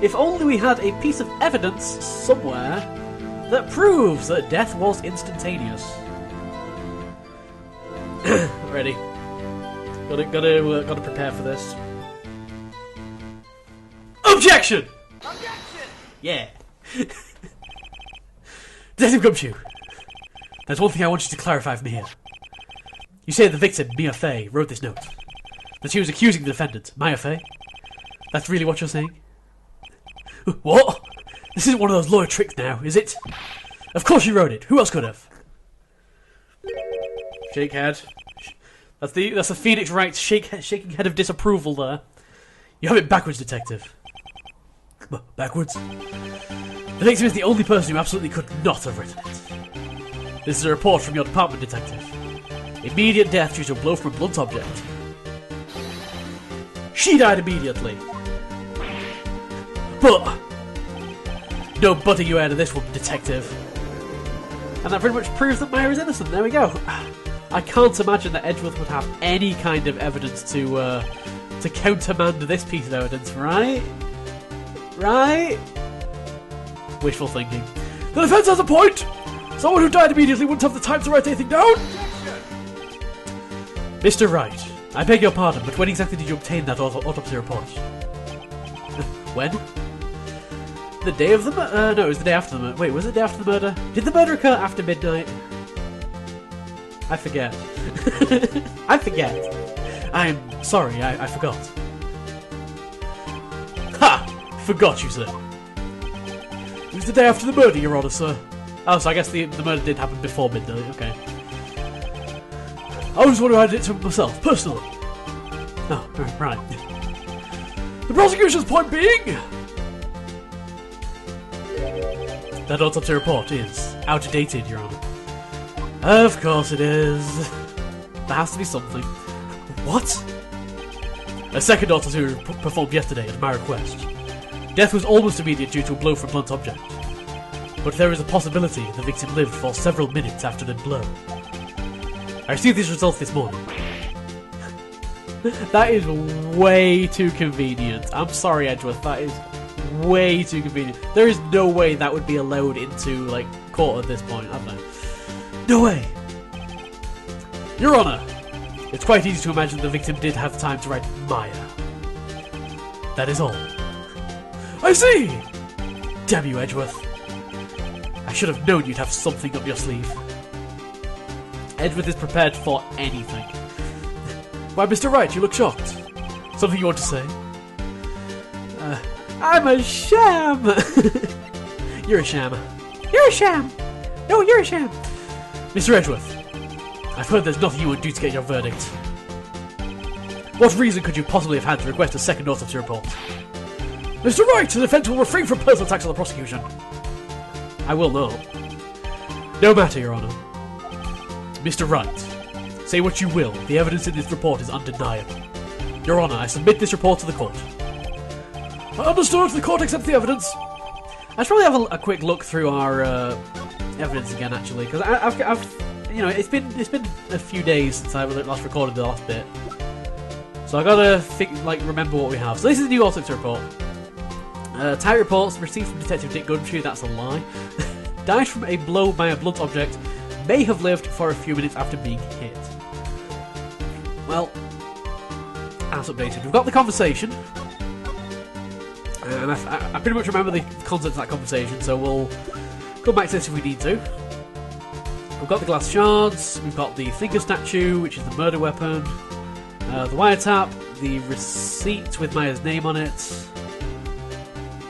If only we had a piece of evidence somewhere that proves that death was instantaneous. Ready. Gotta prepare for this. Objection! Objection! Yeah. Detective Gumshoe, there's one thing I want you to clarify for me here. You say the victim, Mia Fey, wrote this note. That she was accusing the defendant, Maya Fey. That's really what you're saying? What? This isn't one of those lawyer tricks now, is it? Of course she wrote it. Who else could have? Shake head. That's the Phoenix Wright shaking head of disapproval there. You have it backwards, detective. Backwards? The victim is the only person who absolutely could not have written it. This is a report from your department, detective. Immediate death due to a blow from a blunt object. She died immediately. But no butting you out of this one, detective. And that pretty much proves that Maya is innocent. There we go. I can't imagine that Edgeworth would have any kind of evidence to countermand this piece of evidence, right? Right? Wishful thinking. The defense has a point! Someone who died immediately wouldn't have the time to write anything down! Mr. Wright, I beg your pardon, but when exactly did you obtain that autopsy report? When? The day of the murder? No, it was the day after the murder. Wait, was it the day after the murder? Did the murder occur after midnight? I forget. I forget. I'm sorry, I forgot. Ha! Forgot, you say. It was the day after the murder, Your Honour, sir. Oh, so I guess the murder did happen before midnight, okay. I was the one who had it to myself, personally. Oh, right. The prosecution's point being... that autopsy report is outdated, Your Honour. Of course it is. There has to be something. What? A second autopsy performed yesterday at my request. Death was almost immediate due to a blow from a blunt object. But there is a possibility the victim lived for several minutes after the blow. I received these results this morning. That is way too convenient. I'm sorry, Edgeworth, that is way too convenient. There is no way that would be allowed into, like, court at this point, I don't know. No way! Your Honour, it's quite easy to imagine the victim did have time to write Maya. That is all. I see! Damn you, Edgeworth. I should have known you'd have something up your sleeve. Edgeworth is prepared for anything. Why, Mr. Wright, you look shocked. Something you want to say? I'm a sham! You're a sham. You're a sham! No, you're a sham! Mr. Edgeworth, I've heard there's nothing you would do to get your verdict. What reason could you possibly have had to request a second autopsy report? Mr. Wright, the defence will refrain from personal attacks on the prosecution. I will not. No matter, Your Honour. Mr. Wright, say what you will, the evidence in this report is undeniable. Your Honour, I submit this report to the court. Understood, the court accepts the evidence. I should probably have a quick look through our evidence again, actually, because I've you know, it's been a few days since I last recorded the last bit, so I gotta remember what we have. So this is the new autopsy report. Type reports received from Detective Dick Gumshoe. That's a lie. Died from a blow by a blunt object. May have lived for a few minutes after being hit. Well, as updated, we've got the conversation. And I pretty much remember the content of that conversation, so we'll go back to this if we need to. We've got the glass shards, we've got the finger statue, which is the murder weapon, the wiretap, the receipt with Maya's name on it,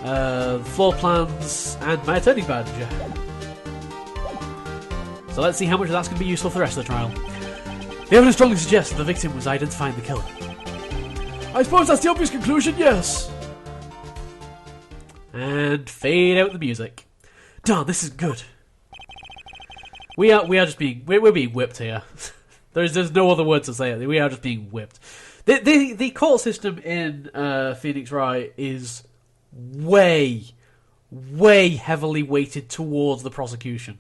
the floor plans, and my attorney's badge. So let's see how much of that's going to be useful for the rest of the trial. The evidence strongly suggests that the victim was identifying the killer. I suppose that's the obvious conclusion, yes. And fade out the music. Darn, this is good. We're being whipped here. There's no other word to say it. We are just being whipped. The court system in Phoenix Wright is way heavily weighted towards the prosecution.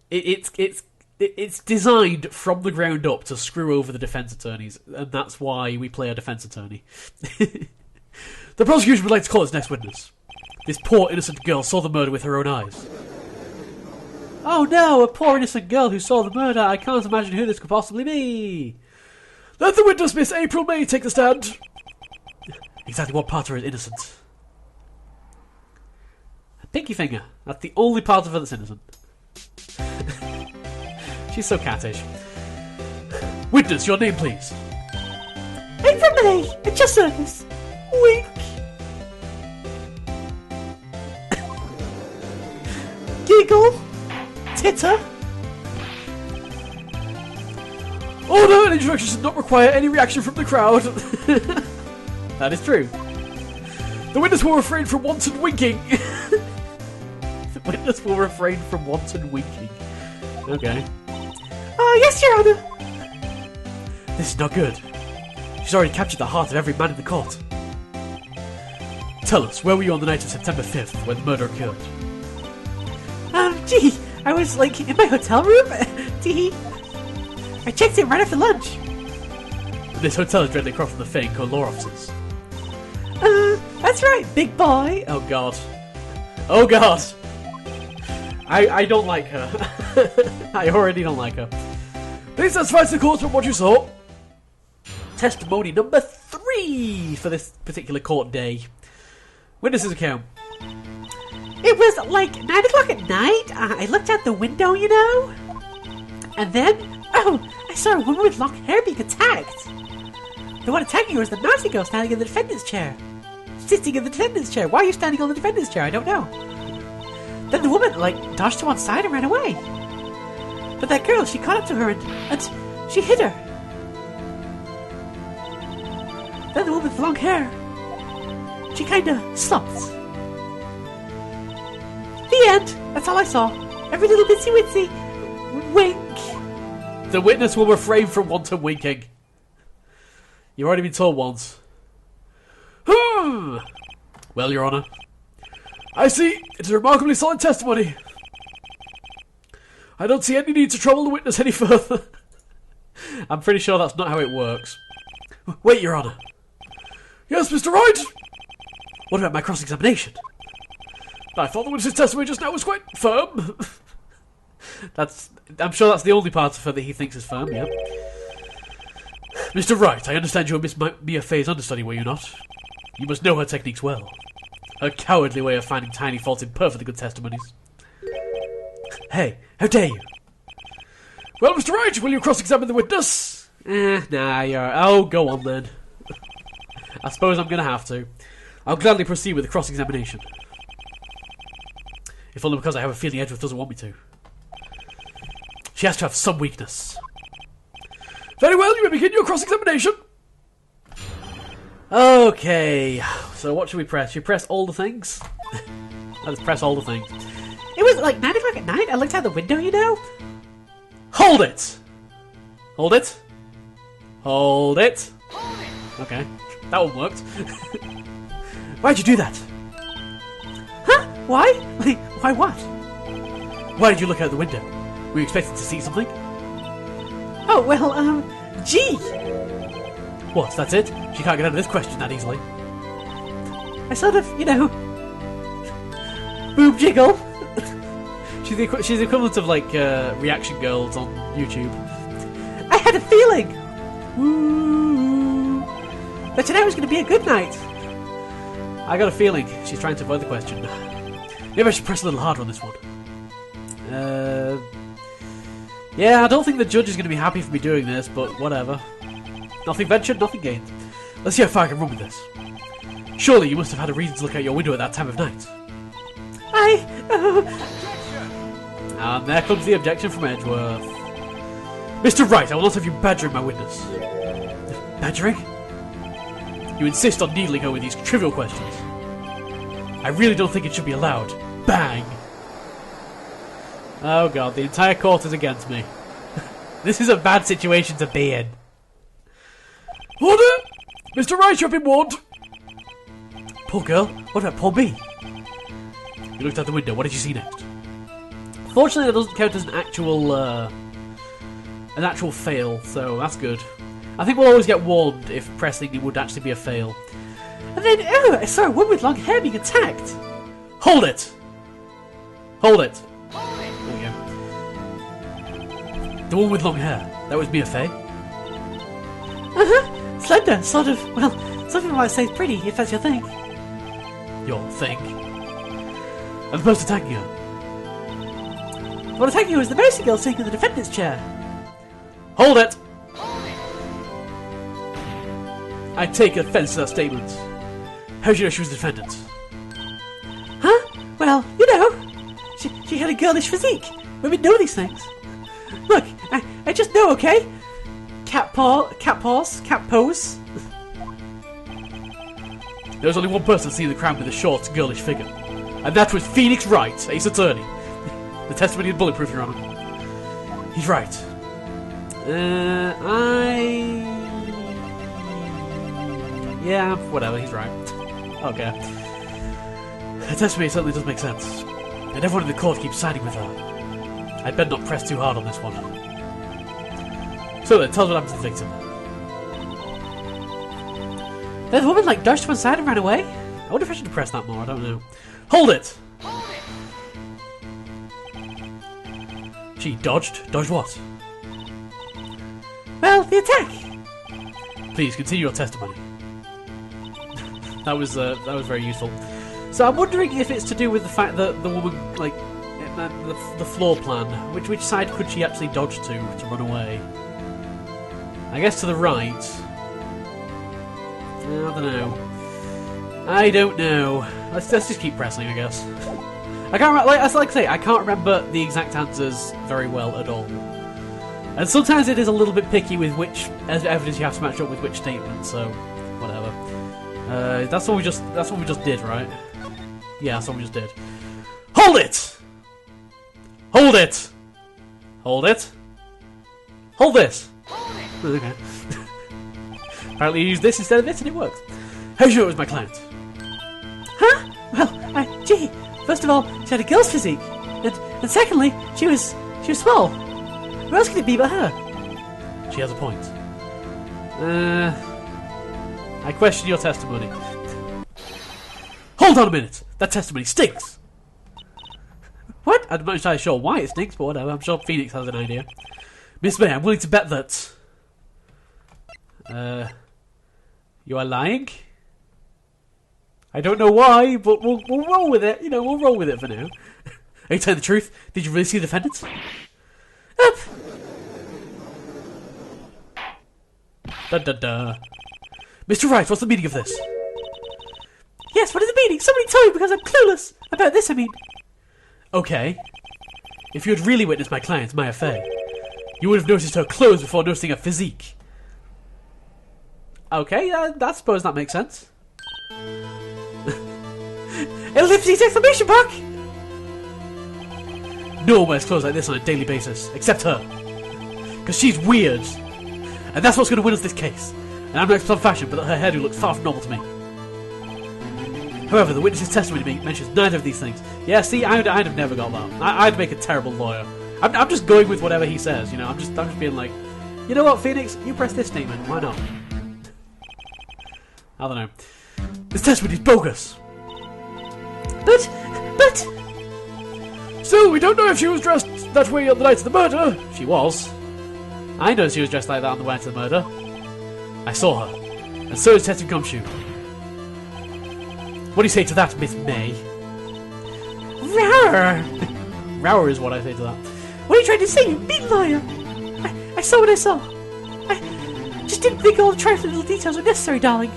It's designed from the ground up to screw over the defense attorneys, and that's why we play a defense attorney. The prosecution would like to call its next witness. This poor innocent girl saw the murder with her own eyes. Oh no, a poor innocent girl who saw the murder. I can't imagine who this could possibly be. Let the witness, Miss April May, take the stand. Exactly what part of her is innocent? A pinky finger. That's the only part of her that's innocent. She's so cattish. Witness, your name, please. April May, at your service. Wink. Giggle. Titter. Order and instructions did not require any reaction from the crowd. That is true. The witness will refrain from wanton winking. The witness will refrain from wanton winking. Okay. Oh, yes, Your Honour. This is not good. She's already captured the heart of every man in the court. Tell us, where were you on the night of September 5th when the murder occurred? Gee, I was, like, in my hotel room. Tee. I checked in right after lunch. This hotel is directly across from the Fayeco law offices. That's right, big boy. Oh god. Oh god. I don't like her. I already don't like her. Please testify to the court from what you saw. Testimony number 3 for this particular court day. Witness's account. It was like 9 o'clock at night. I looked out the window, you know. And then, I saw a woman with long hair being attacked. The one attacking her was the naughty girl standing in the defendant's chair. Sitting in the defendant's chair. Why are you standing on the defendant's chair? I don't know. Then the woman, dodged to one side and ran away. But that girl, she caught up to her and she hit her. Then the woman with long hair, she kinda slumped. The end. That's all I saw. Every little bitsy witsy. Wink. The witness will refrain from wanton winking. You've already been told once. Well, Your Honour, I see it's a remarkably solid testimony. I don't see any need to trouble the witness any further. I'm pretty sure that's not how it works. Wait, Your Honour. Yes, Mr. Wright? What about my cross-examination? I thought the witness's testimony just now was quite firm. I'm sure that's the only part of her that he thinks is firm, yeah. Mr. Wright, I understand you were Miss Mia Fey's understudy, were you not? You must know her techniques well. Her cowardly way of finding tiny faults in perfectly good testimonies. Hey, how dare you? Well, Mr. Wright, will you cross-examine the witness? Nah, you're... Oh, go on then. I suppose I'm going to have to. I'll gladly proceed with the cross-examination. If only because I have a feeling Edgeworth doesn't want me to. She has to have some weakness. Very well, you may begin your cross-examination. Okay, so what should we press? Should we press all the things? Let's press all the things. It was like 9 o'clock at night. I looked out the window, you know. Hold it! Hold it. Hold it. Okay, that one worked. Why'd you do that? Huh? Why? Why what? Why did you look out the window? Were you expecting to see something? Oh, well, gee! What, that's it? She can't get out of this question that easily. I sort of, you know... boob jiggle. She's the equivalent of, reaction girls on YouTube. I had a feeling! Ooh, that tonight was going to be a good night. I got a feeling she's trying to avoid the question. Maybe I should press a little harder on this one. Yeah, I don't think the judge is going to be happy for me doing this, but whatever. Nothing ventured, nothing gained. Let's see how far I can run with this. Surely you must have had a reason to look out your window at that time of night. And there comes the objection from Edgeworth. Mr. Wright, I will not have you badgering my witness. Badgering? You insist on needling her with these trivial questions. I really don't think it should be allowed. Bang! Oh god, the entire court is against me. This is a bad situation to be in. Order! Mr. Wright, you have been warned. Poor girl. What about poor B? You looked out the window. What did you see next? Fortunately, that doesn't count as an actual fail, so that's good. I think we'll always get warned if pressing it would actually be a fail. And then, oh, I saw a woman with long hair being attacked. Hold it! Hold it! There we go. The one with long hair. That was Mia Fey? Uh-huh. Slender, sort of, well, some people might say pretty, if that's your thing. Your thing? And the person attacking her? What attacking you is the mercy girl sitting in the defendant's chair. Hold it! I take offence to that statement. How do you know she was the defendant? Huh? Well, you know, she had a girlish physique. Women know these things. Look, I just know, okay? Cat pose. There was only one person seeing the crime with a short, girlish figure. And that was Phoenix Wright, Ace Attorney. The testimony is bulletproof, Your Honor. He's right. Yeah, whatever, he's right. Okay. The testimony certainly does make sense. And everyone in the court keeps siding with her. I'd better not press too hard on this one. So then, tell us what happened to the victim. The woman, like, dodged to one side and ran away. I wonder if I should press that more, I don't know. Hold it! She dodged? Dodged what? Well, the attack. Please, continue your testimony. That was very useful. So I'm wondering if it's to do with the fact that the woman, like, the floor plan. Which side could she actually dodge to run away? I guess to the right. I don't know. I don't know. Let's just keep pressing, I guess. I can't like I say, I can't remember the exact answers very well at all. And sometimes it is a little bit picky with which evidence you have to match up with which statement. So, whatever. That's what we just did, right? Yeah, that's what we just did. Hold it! Hold it! Hold it! Hold this! Okay. Apparently you used this instead of this and it worked. How sure it was my client? Huh? Well, gee, first of all, she had a girl's physique. And secondly, she was small. Who else could it be but her? She has a point. I question your testimony. Hold on a minute! That testimony stinks! What? I'm not entirely sure why it stinks, but whatever. I'm sure Phoenix has an idea. Miss May, I'm willing to bet that... you are lying? I don't know why, but we'll roll with it. You know, we'll roll with it for now. Are you telling the truth? Did you really see the defendant? Up! Da. Mr. Wright, what's the meaning of this? Yes, what is the meaning? Somebody tell me because I'm clueless about this, I mean. Okay. If you had really witnessed my client, Maya Fey, you would have noticed her clothes before noticing her physique. Okay, I suppose that makes sense. Ellipses exclamation mark! No one wears clothes like this on a daily basis, except her. Because she's weird. And that's what's going to win us this case. And I'm no expert on fashion, but her hairdo looks far from normal to me. However, the witness's testimony mentions neither of these things. Yeah, see, I'd have never got that. I'd make a terrible lawyer. I'm just going with whatever he says, you know. I'm just being like, you know what, Phoenix, you press this statement. Why not? I don't know. This testimony is bogus. But... Still, we don't know if she was dressed that way on the night of the murder. She was. I know she was dressed like that on the night of the murder. I saw her. And so did Detective Gumshoe. What do you say to that, Miss May? Rower! Rower is what I say to that. What are you trying to say, you mean liar? I saw what I saw. I just didn't think all the trifling little details were necessary, darling.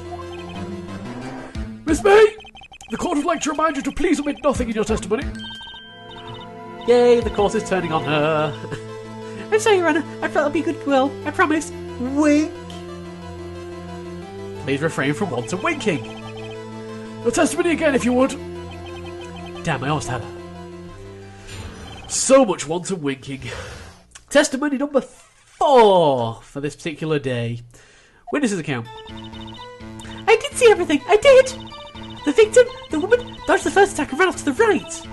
Miss May, the court would like to remind you to please omit nothing in your testimony. Yay, the court is turning on her. I'm sorry, Your Honor. I felt I'd be a good girl. I promise. Wink. Please refrain from wanton winking. Your testimony again, if you would. Damn, I almost had her. So much wanton winking. Testimony number 4 for this particular day. Witness's account. I did see everything. I did. The victim, the woman, dodged the first attack and ran off to the right.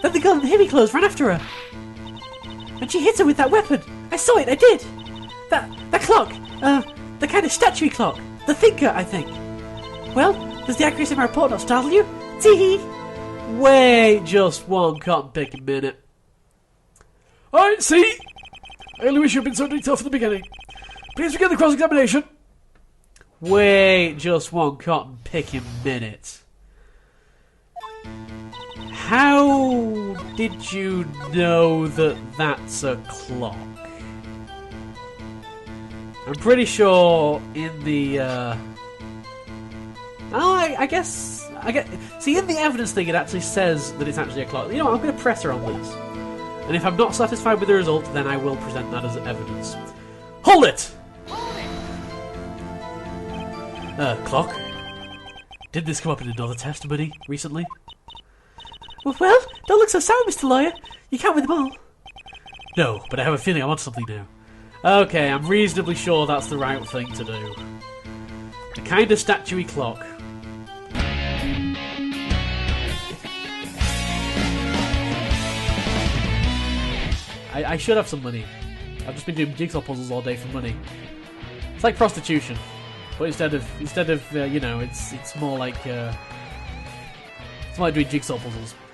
Then the girl in the heavy clothes ran after her. And she hit her with that weapon. I saw it, I did. That clock, the kind of statue clock. The thinker, I think. Well, Does the accuracy of my report not startle you? Tee-hee. Wait just one cotton picking minute. I see. I only wish you had been so detailed from the beginning. Please begin the cross-examination. Wait just one cotton picking minute. How did you know that that's a clock? I'm pretty sure in the, I guess... See, in the evidence thing, it actually says that it's actually a clock. You know what, I'm going to press her on this. And if I'm not satisfied with the result, then I will present that as evidence. Hold it! Clock? Did this come up in another testimony recently? Well, don't look so sour, Mr. Lawyer. You can't win them all. No, but I have a feeling I'm onto something now. Okay, I'm reasonably sure that's the right thing to do. A kind of statuey clock. I should have some money. I've just been doing jigsaw puzzles all day for money. It's like prostitution, but instead of you know, it's more like doing jigsaw puzzles.